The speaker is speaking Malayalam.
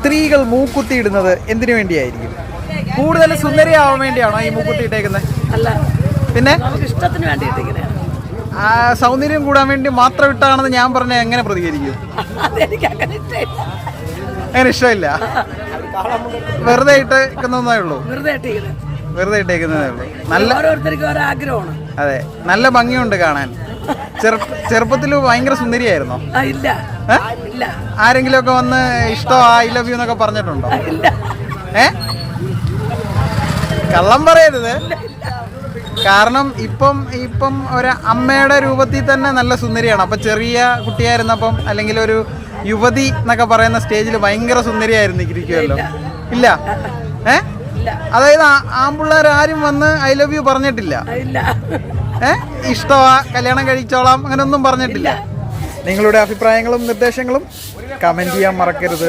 സ്ത്രീകൾ മൂക്കുത്തി ഇടുന്നത് എന്തിനു വേണ്ടിയായിരിക്കും? കൂടുതൽ സുന്ദരിയാവാൻ വേണ്ടിയാണോ ഈ മൂക്കുത്തി ഇട്ടേക്കുന്നത്? അല്ല, പിന്നെ നമുക്ക് ഇഷ്ടത്തിന് വേണ്ടി ഇട്ടിരിക്കുന്നത്. സൗന്ദര്യം കൂടാൻ വേണ്ടി മാത്രം ഇട്ടാണെന്ന് ഞാൻ പറഞ്ഞ എങ്ങനെ പ്രതികരിക്കും? അതെനിക്ക് അങ്ങനെ ഇഷ്ടമില്ല. അങ്ങനെ ഇഷ്ടമില്ല. വെറുതെ ഇട്ടേക്കുന്നതേ ഉള്ളൂ. വെറുതെ ഇട്ടേക്കുന്നതേ ഉള്ളൂ. നല്ല ഓരോരുത്തർക്കും ഓരോ ആഗ്രഹമാണ്. അതെ, നല്ല ഭംഗിയുണ്ട് കാണാൻ. ചെറുപ്പത്തിൽ ഭയങ്കര സുന്ദരിയായിരുന്നോ? ഇല്ല, ഇല്ല. ആരെങ്കിലും ഒക്കെ വന്ന് ഇഷ്ടം ഐ ലവ് യു എന്നൊക്കെ പറഞ്ഞിട്ടുണ്ടോ? കള്ളം പറയരുത്. കാരണം ഇപ്പം ഒരു അമ്മയുടെ രൂപത്തിൽ തന്നെ നല്ല സുന്ദരിയാണ്. അപ്പം ചെറിയ കുട്ടിയായിരുന്നപ്പം അല്ലെങ്കിൽ ഒരു യുവതി എന്നൊക്കെ പറയുന്ന സ്റ്റേജിൽ ഭയങ്കര സുന്ദരിയായിരുന്നു ഇരിക്കുമല്ലോ. ഇല്ല. അതായത് ആൺപിള്ളേർ ആരും വന്ന് ഐ ലവ് യു പറഞ്ഞിട്ടില്ല. ഇഷ്ടമാ, കല്യാണം കഴിച്ചോളാം, അങ്ങനെ ഒന്നും പറഞ്ഞിട്ടില്ല. നിങ്ങളുടെ അഭിപ്രായങ്ങളും നിർദ്ദേശങ്ങളും കമന്റ് ചെയ്യാൻ മറക്കരുത്.